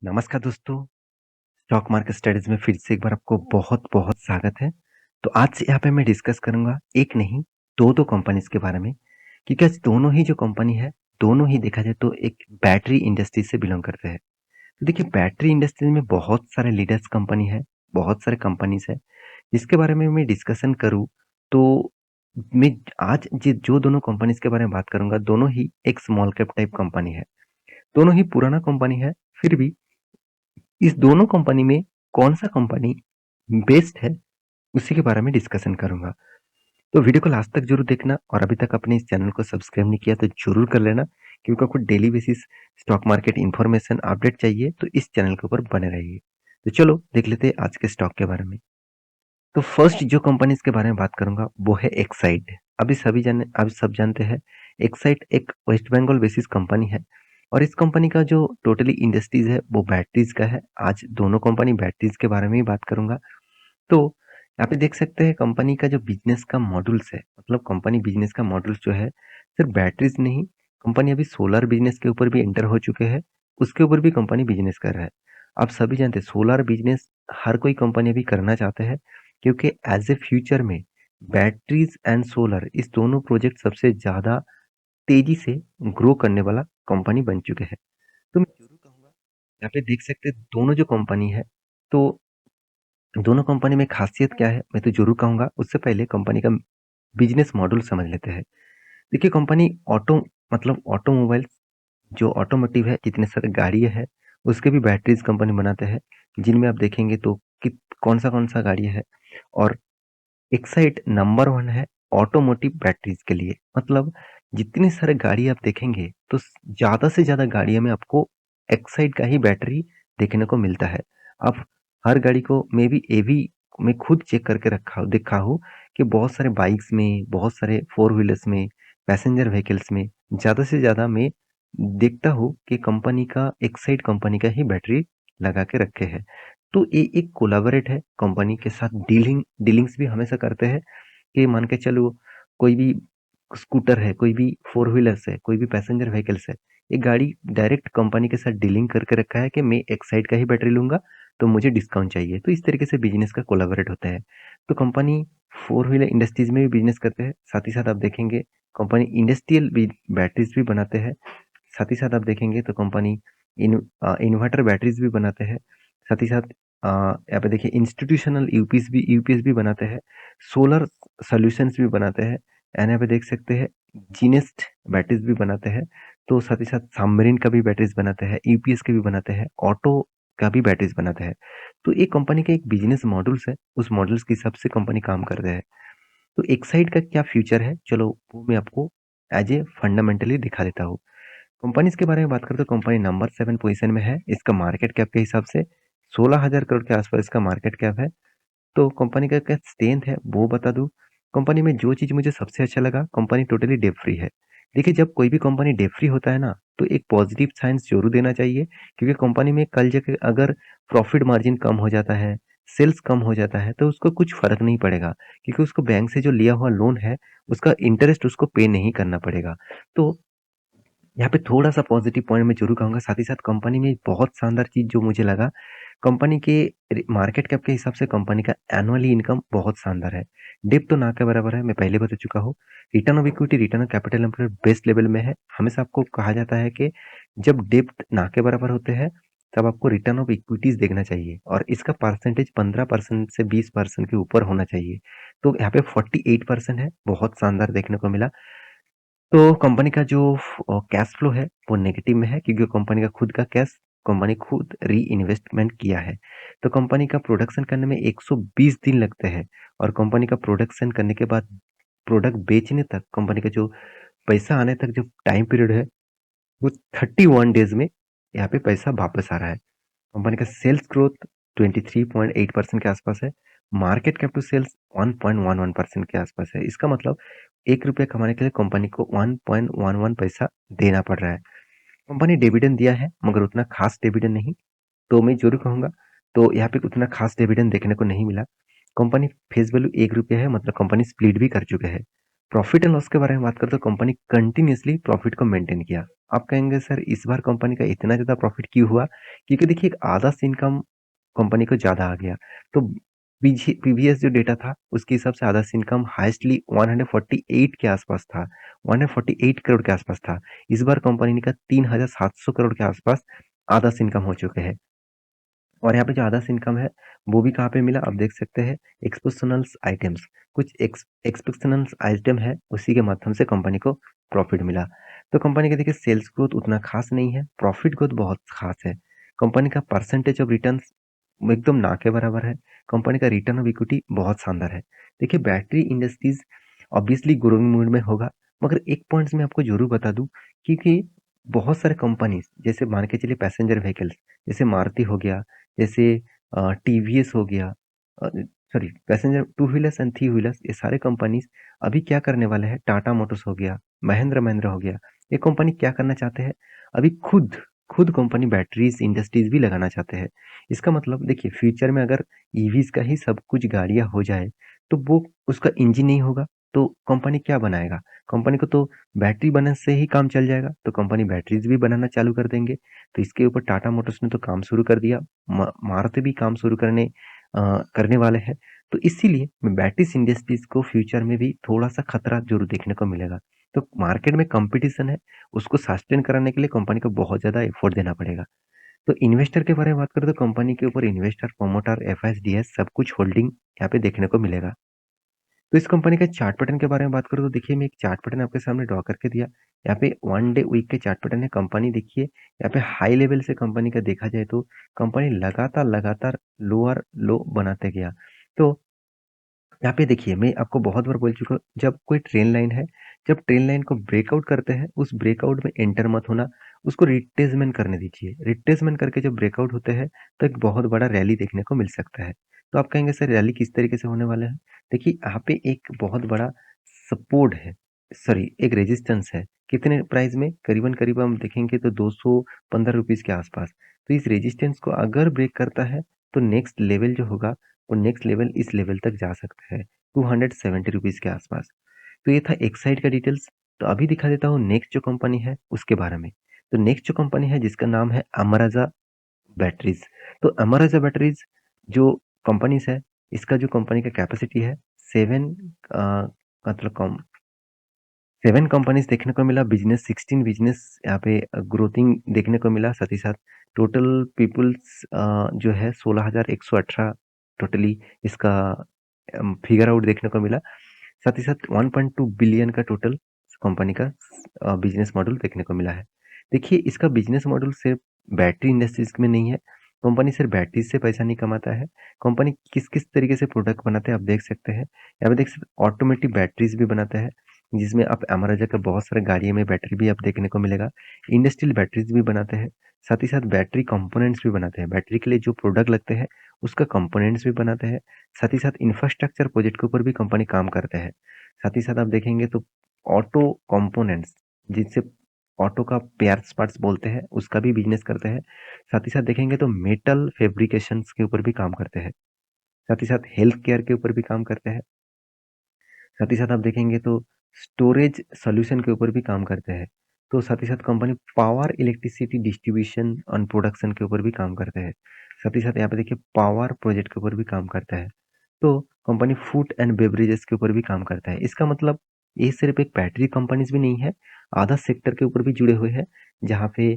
नमस्कार दोस्तों, stock market studies में फिर से एक बार आपको बहुत-बहुत स्वागत है। तो आज यहाँ पे मैं डिस्कस करूँगा एक नहीं 2-2 कंपनीज़ के बारे में, क्योंकि आज दोनों ही जो कंपनी है, दोनों ही देखा जाए तो एक बैटरी इंडस्ट्री से बिलॉन्ग करते हैं। तो देखिए बैटरी इंडस्ट्री में बहुत सारे लीडर्स कंपनी है, बहुत सारे कंपनीज़ है, जिसके बारे में मैं डिस्कशन करूँ तो मैं आज जो दोनों कंपनीज़ के बारे में बात करूँगा, दोनों ही एक स्मॉल कैप टाइप कंपनी है। दोनों ही पुराना कंपनी है, फिर भी इस दोनों कंपनी में कौन-सा कंपनी बेस्ट है, उसी के बारे में डिस्कशन करूँगा। तो वीडियो को लास्ट तक ज़रूर देखना और अभी तक आपने इस चैनल को सब्सक्राइब नहीं किया तो ज़रूर कर लेना, क्योंकि आपको daily basis stock market information update चाहिए तो इस चैनल के ऊपर बने रहिए। तो चलो देख लेते हैं आज के स्टॉक के बारे में। तो फर्स्ट जो कंपनीज़ के बारे में बात करूँगा वो है एक्साइड। अभी सब जानते हैं एक्साइड एक वेस्ट बंगाल बेसिस कंपनी है और इस कंपनी का जो टोटली इंडस्ट्रीज़ है वो बैटरीज़ का है। आज दोनों कंपनी बैटरीज़ के बारे में ही बात करूँगा। तो यहाँ पे देख सकते हैं कंपनी का जो बिज़नेस का मॉड्यूल्स है, मतलब कंपनी बिज़नेस का मॉड्यूल्स जो है सिर्फ बैटरीज़ नहीं, कंपनी अभी सोलर बिज़नेस के ऊपर भी एंटर हो चुके हैं, उसके ऊपर भी कंपनी बिज़नेस कर रहा है। आप सभी जानते हैं सोलर बिज़नेस हर कोई कंपनी अभी करना चाहते हैं, क्योंकि एज़ ए फ्यूचर में बैटरीज़ एंड सोलर इस दोनों प्रोजेक्ट सबसे ज़्यादा तेज़ी से ग्रो करने वाला कंपनी बन चुके हैं। तो मैं ज़रूर कहूँगा यहाँ पे देख सकते हैं दोनों जो कंपनी है, तो दोनों कंपनी में खासियत क्या है, मैं तो ज़रूर कहूँगा। उससे पहले कंपनी का बिज़नेस मॉडल समझ लेते हैं। देखिए कंपनी मतलब ऑटोमोबाइल्स जो ऑटोमोटिव है, जितने सारे गाड़ियाँ हैं, उसके भी बैटरीज़ कंपनी बनाते हैं, जिनमें आप देखेंगे तो कि कौन-सा गाड़ियाँ है और एक्साइड नंबर 1 है ऑटोमोटिव बैटरीज़ के लिए। मतलब जितनी सारे गाड़ी आप देखेंगे, तो ज़्यादा से ज़्यादा गाड़ियों में आपको एक्साइड का ही बैटरी देखने को मिलता है। आप हर गाड़ी को ये भी मैं खुद चेक करके देखा हूँ कि बहुत सारे बाइक्स में, बहुत सारे फोर व्हीलर्स में, पैसेंजर व्हीकल्स में ज़्यादा से ज़्यादा मैं देखता हूँ कि कंपनी का एक्साइड कंपनी का ही बैटरी लगा के रखे हैं। तो ये एक कोलैबोरेट है कंपनी के साथ डीलिंग्स भी हमेशा करते हैं कि मान के चलो कोई भी स्कूटर है, कोई भी फोर व्हीलर्स है, कोई भी पैसेंजर व्हीकल्स है, ये गाड़ी डायरेक्ट कंपनी के साथ डीलिंग करके रखा है कि मैं एक्साइड का ही बैटरी लूँगा, तो मुझे डिस्काउंट चाहिए। तो इस तरीके से बिज़नेस का कोलैबोरेट होता है। तो कंपनी फोर व्हीलर इंडस्ट्रीज़ में भी बिज़नेस करते हैं, साथ ही साथ आप देखेंगे कंपनी इंडस्ट्रियल भी बैटरीज़ भी बनाते हैं। साथ ही साथ आप देखेंगे तो कंपनी इन्वर्टर बैटरीज़ भी बनाते हैं। साथ ही साथ यहाँ पे देखिए इंस्टीट्यूशनल यूपीएस भी बनाते हैं, सोलर सॉल्यूशंस भी बनाते हैं एंड यहाँ पे देख सकते हैं जीनेस्ट बैटरीज़ भी बनाते हैं। तो साथ ही साथ सबमरीन का भी बैटरीज़ बनाते हैं, यूपीएस के भी बनाते हैं, ऑटो का भी बैटरीज़ बनाते हैं। तो ये कंपनी का एक बिज़नेस मॉडल्स है, उस मॉडल्स के हिसाब से कंपनी काम कर रहे हैं। तो एक्साइड का क्या फ्यूचर है, चलो वो मैं आपको एज़ ए फंडामेंटली दिखा देता हूँ। कंपनीज़ के बारे में बात करें तो कंपनी नंबर 7 पोज़ीशन में है। इसका मार्केट कैप के हिसाब से 16,000 करोड़ के आस-पास इसका मार्केट कैप है। तो कंपनी का क्या स्ट्रेंथ है वो बता दूँ। कंपनी में जो चीज़ मुझे सबसे अच्छा लगा, कंपनी टोटली डेट फ्री है। देखिए जब कोई भी कंपनी डेट फ्री होता है ना, तो एक पॉजिटिव साइन्स ज़रूर देना चाहिए, क्योंकि कंपनी में कल जाके अगर प्रॉफिट मार्जिन कम हो जाता है, सेल्स कम हो जाता है, तो उसको कुछ फ़र्क नहीं पड़ेगा, क्योंकि उसको बैंक से जो लिया हुआ लोन है, उसका इंटरेस्ट उसको पे नहीं करना पड़ेगा। तो यहाँ पे थोड़ा-सा पॉज़िटिव पॉइंट मैं ज़रूर कहूँगा, साथ ही साथ कंपनी में एक बहुत शानदार चीज़ जो मुझे लगा, कंपनी के मार्केट कैप के हिसाब से कंपनी का एनुअली इनकम बहुत शानदार है। डिप तो ना के बराबर है, मैं पहले बता चुका हूँ। Return of equity, return of capital employed best level में है। हमेशा आपको कहा जाता है कि जब डिप ना के बराबर होते हैं, तब आपको रिटर्न ऑफ इक्विटीज़ देखना चाहिए और इसका परसेंटेज 15% से 20% के ऊपर होना चाहिए। तो यहाँ पे 48% है, बहुत शानदार देखने को मिला। तो कंपनी का जो कैश फ्लो है वो नेगेटिव में है, क्योंकि कंपनी का खुद का कैश कंपनी खुद री इन्वेस्टमेंट किया है। तो कंपनी का प्रोडक्शन करने में 120 दिन लगते हैं और कंपनी का प्रोडक्शन करने के बाद प्रोडक्ट बेचने तक कंपनी का जो पैसा आने तक जो टाइम पीरियड है वो 31 डेज में यहाँ पे पैसा वापस आ रहा है। कंपनी का सेल्स ग्रोथ 23.8% के आसपास है। मार्केट कैप टू सेल्स 1.11% के आसपास है। इसका मतलब ₹1 कमाने के लिए कंपनी को 1.11 पैसा देना पड़ रहा है। कंपनी डिविडेंड दिया है, मगर उतना खास डिविडेंड नहीं। तो मैं ज़रूर कहूँगा, तो यहाँ पे उतना खास डिविडेंड देखने को नहीं मिला। कंपनी फेस वैल्यू ₹1 है, मतलब कंपनी स्प्लिट भी कर चुके हैं। प्रॉफिट एंड लॉस के बारे में बात करें तो कंपनी कंटिन्यूअसली प्रॉफिट को मेंटेन किया। आप कहेंगे सर इस बार कंपनी का इतना ज़्यादा प्रॉफिट क्यों हुआ? क्योंकि देखिए एक आधा से इनकम कंपनी को ज़्यादा आ गया। तो प्रीवियस जो डेटा था उसके हिसाब से आधा से इनकम हाईएस्टली 148 के आसपास था, 148 करोड़ के आसपास था। इस बार कंपनी का 3,700 करोड़ के आसपास आधा से इनकम हो चुके हैं। और यहाँ पे जो अदर्स इनकम है वो भी कहाँ पे मिला आप देख सकते हैं एक्सपेक्शनल्स आइटम्स कुछ एक्सपेक्शनल्स आइटम है उसी के माध्यम से कंपनी को प्रॉफिट मिला। तो कंपनी का देखिए सेल्स ग्रोथ उतना खास नहीं है, प्रॉफिट ग्रोथ बहुत खास है। कंपनी का परसेंटेज ऑफ रिटर्न्स एकदम ना के बराबर है। कंपनी का रिटर्न ऑफ इक्विटी बहुत शानदार है। देखिए battery industries obviously growing mood में होगा, मगर एक पॉइंट्स मैं आपको जरूर बता दूं क्योंकि बहुत सारे कंपनीज जैसे मान के चलिए पैसेंजर व्हीकल्स जैसे मारुति हो गया, जैसे टीवीएस हो गया, sorry passenger two wheelers and three wheelers, ये सारे कंपनीज अभी क्या करने वाले हैं, टाटा मोटर्स हो गया, महिंद्रा महिंद्रा हो गया, ये कंपनी क्या करना चाहते हैं अभी खुद खुद कंपनी बैटरीज इंडस्ट्रीज भी लगाना चाहते हैं। इसका मतलब देखिए फ्यूचर में अगर ईवीज का ही सब कुछ गाड़ियां हो जाए तो वो उसका इंजन नहीं होगा तो कंपनी क्या बनाएगा? कंपनी को तो बैटरी बनने से ही काम चल जाएगा, तो कंपनी बैटरीज भी बनाना चालू कर देंगे। तो इसके ऊपर टाटा मोटर्स ने तो काम शुरू कर दिया, मारुति भी काम शुरू करने वाले हैं। तो इसीलिए मैं बैटरीज इंडस्ट्रीज को फ्यूचर में भी थोड़ा सा खतरा जरूर देखने को मिलेगा। तो मार्केट में कंपटीशन है, उसको सस्टेन कराने के लिए कंपनी को बहुत ज्यादा एफर्ट देना पड़ेगा। तो इन्वेस्टर के बारे में बात करें तो कंपनी के ऊपर इन्वेस्टर, प्रोमोटर, एफआईडीएस सब कुछ होल्डिंग यहाँ पे देखने को मिलेगा। तो इस कंपनी का चार्ट पैटर्न के बारे में बात करूँ तो देखिए मैं एक चार्ट पैटर्न आपके सामने ड्रॉ करके दिया। यहाँ पे वन डे वीक के चार्ट पैटर्न है। कंपनी देखिए यहाँ पे हाई लेवल से कंपनी का देखा जाए तो कंपनी लगातार लगातार लोअर लो बनाते गया। तो यहाँ पे देखिए मैं आपको बहुत बार बोल चुका हूँ जब कोई ट्रेन लाइन है, जब ट्रेन लाइन को ब्रेकआउट करते हैं उस ब्रेकआउट में एंटर मत होना, उसको रिट्रेसमेंट करने दीजिए। रिट्रेसमेंट करके जब ब्रेकआउट होते हैं तो एक बहुत बड़ा रैली देखने को मिल सकता है। तो आप कहेंगे सर रैली किस तरीके से होने वाला है? देखिए यहाँ पे एक बहुत बड़ा सपोर्ट है, सॉरी एक रेजिस्टेंस है। कितने प्राइस में? करीबन करीब हम देखेंगे तो 215 रुपीज के आसपास। तो इस रेजिस्टेंस को अगर ब्रेक करता है तो नेक्स्ट लेवल जो होगा वो नेक्स्ट लेवल इस लेवल तक जा सकता है 270 रुपीज के आसपास। तो ये था एक साइड का डिटेल्स। तो अभी दिखा देता हूँ नेक्स्ट जो कंपनी है उसके बारे में। तो नेक्स्ट जो कंपनी है जिसका नाम है अमराजा बैटरीज। तो अमराजा बैटरीज जो कंपनीज है, इसका जो कंपनी का कैपेसिटी है सेवन, मतलब कम 7 कंपनीज देखने को मिला, बिजनेस 16 बिजनेस यहाँ पे ग्रोथिंग देखने को मिला। साथ ही साथ टोटल पीपुल्स जो है 16,118 टोटली इसका फिगर आउट देखने को मिला। साथ ही साथ 1.2 बिलियन का टोटल कंपनी का बिजनेस मॉडल देखने को मिला है। देखिए इसका बिजनेस मॉडल सिर्फ बैटरी इंडस्ट्रीज में नहीं है, कंपनी सिर्फ बैटरी से पैसा नहीं कमाता है। कंपनी किस किस तरीके से प्रोडक्ट बनाते हैं आप देख सकते हैं। यहाँ पे देख सकते ऑटोमेटिक बैटरीज भी बनाते हैं जिसमें आप अमराजा का बहुत सारे गाड़ियों में बैटरी भी आप देखने को मिलेगा। इंडस्ट्रियल बैटरीज भी बनाते हैं, साथ ही साथ बैटरी कंपोनेंट्स भी बनाते हैं। बैटरी के लिए जो प्रोडक्ट लगते हैं उसका कंपोनेंट्स भी बनाते हैं। साथ ही साथ इंफ्रास्ट्रक्चर प्रोजेक्ट के ऊपर भी कंपनी काम करते हैं। साथ ही साथ आप देखेंगे तो ऑटो कंपोनेंट्स जिससे ऑटो का पेयर्स पार्ट्स बोलते हैं उसका भी बिजनेस करते हैं। साथ ही साथ देखेंगे तो मेटल फैब्रिकेशंस के ऊपर भी काम करते हैं। साथ ही साथ हेल्थ केयर के ऊपर भी काम करते हैं। साथ ही साथ आप देखेंगे तो स्टोरेज सॉल्यूशन के ऊपर भी काम करते हैं। तो साथ ही साथ कंपनी पावर इलेक्ट्रिसिटी डिस्ट्रीब्यूशन और प्रोडक्शन के ऊपर भी काम करते हैं। साथ ही साथ यहाँ पे देखिए पावर प्रोजेक्ट के ऊपर भी काम करता है। तो कंपनी फूड एंड बेवरेजेस के ऊपर भी काम करता है। इसका मतलब ये सिर्फ एक बैटरी कंपनीज भी नहीं है, आधा सेक्टर के ऊपर भी जुड़े हुए हैं जहाँ पे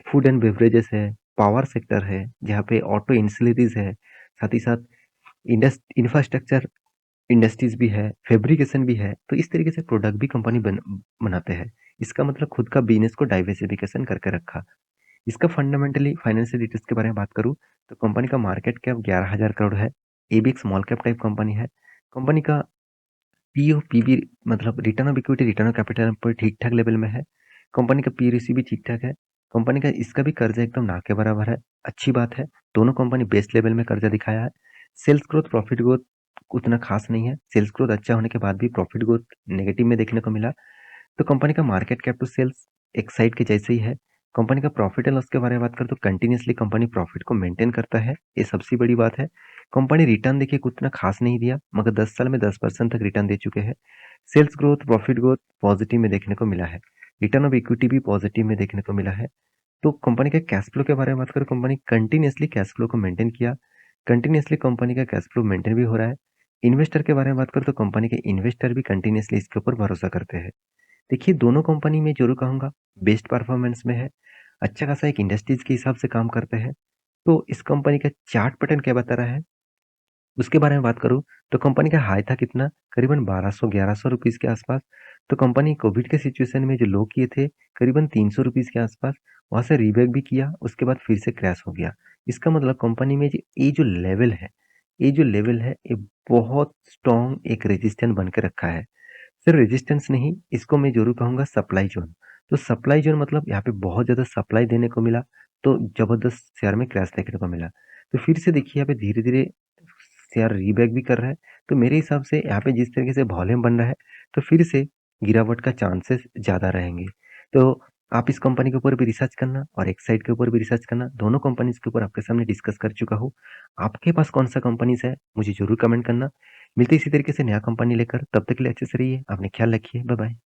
फूड एंड बेवरेजेस है, पावर सेक्टर है, जहाँ पे ऑटो इंसुलरीज है, साथ ही साथ इंफ्रास्ट्रक्चर इंडस्ट्रीज भी है, फैब्रिकेशन भी है। तो इस तरीके से प्रोडक्ट भी कंपनी बनाते हैं। इसका मतलब खुद का बिजनेस को डाइवर्सिफिकेशन करके रखा। इसका फंडामेंटली फाइनेंशियल डिटेल्स के बारे में बात करूँ तो कंपनी का मार्केट कैप 11,000 करोड़ है। ये भी एक स्मॉल कैप टाइप कंपनी है। कंपनी का पीओ पीबी मतलब return of equity, return of capital पर ठीक ठाक लेवल में है। कंपनी का पी रेशियो भी ठीक ठाक है। कंपनी का इसका भी कर्जा एकदम ना के बराबर है। अच्छी बात है, दोनों कंपनी बेस्ट लेवल में कर्जा दिखाया है। सेल्स ग्रोथ, प्रॉफिट ग्रोथ उतना खास नहीं है। सेल्स ग्रोथ अच्छा होने के बाद भी प्रॉफिट ग्रोथ नेगेटिव में देखने को मिला। तो कंपनी का मार्केट कैप टू सेल्स एक साइड के जैसे ही है। कंपनी का प्रॉफिट एंड लॉस के बारे में बात करें तो कंटिन्यूअसली कंपनी प्रॉफिट को मेंटेन करता है, ये सबसे बड़ी बात है। कंपनी रिटर्न देखिए उतना खास नहीं दिया, मगर 10 साल में 10% तक रिटर्न दे चुके हैं। Sales growth, profit growth positive में देखने को मिला है। रिटर्न ऑफ इक्विटी भी पॉजिटिव में देखने को मिला है। तो कंपनी के कैश फ्लो के बारे में बात करें, कंपनी कंटिन्यूअसली कैश फ्लो को मेंटेन किया। कंटिन्यूअसली कंपनी का कैश फ्लो मेंटेन भी हो रहा है। इन्वेस्टर के बारे में बात करें तो कंपनी के इन्वेस्टर भी कंटिन्यूअसली इसके ऊपर भरोसा करते हैं। देखिए दोनों कंपनी में ज़रूर कहूँगा बेस्ट परफॉर्मेंस में है। अच्छा खासा एक इंडस्ट्रीज़ के हिसाब से काम करते हैं। तो इस कंपनी का चार्ट पैटर्न क्या बता रहा है, उसके बारे में बात करूँ तो कंपनी का हाई था कितना, करीबन 1200-1100 रुपीज़ के आसपास। तो कंपनी कोविड के सिचुएशन में जो लो किए थे, करीबन 300 रुपीज़ के आसपास, वहाँ से रीबैक भी किया, उसके बाद फिर से क्रैश हो गया। इसका मतलब कंपनी में ये जो लेवल है, ये बहुत स्ट्रॉन्ग एक रेजिस्टेंस बन के रखा है। सिर्फ रेजिस्टेंस नहीं, इसको मैं ज़रूर कहूँगा सप्लाई ज़ोन। तो सप्लाई ज़ोन मतलब यहाँ पे बहुत ज़्यादा सप्लाई देने को मिला, तो ज़बरदस्त शेयर में क्रैश देखने को मिला। तो फिर से देखिए यहाँ पे धीरे-धीरे शेयर रीबैक भी कर रहा है। तो मेरे हिसाब से यहाँ पे जिस तरीके से वॉल्यूम बन रहा है, तो फिर से गिरावट का चांसेस ज़्यादा रहेंगे। तो आप इस कंपनी के ऊपर भी रिसर्च करना और एक्साइड के ऊपर भी रिसर्च करना, दोनों कंपनीज़ के ऊपर आपके सामने डिस्कस कर चुका हूँ। आपके पास कौन-सा कंपनीज़ है, मुझे ज़रूर कमेंट करना। मिलते हैं इसी तरीके से नया कंपनी लेकर, तब तक के लिए अच्छे से रहिए, अपना ख्याल रखिए। Bye bye.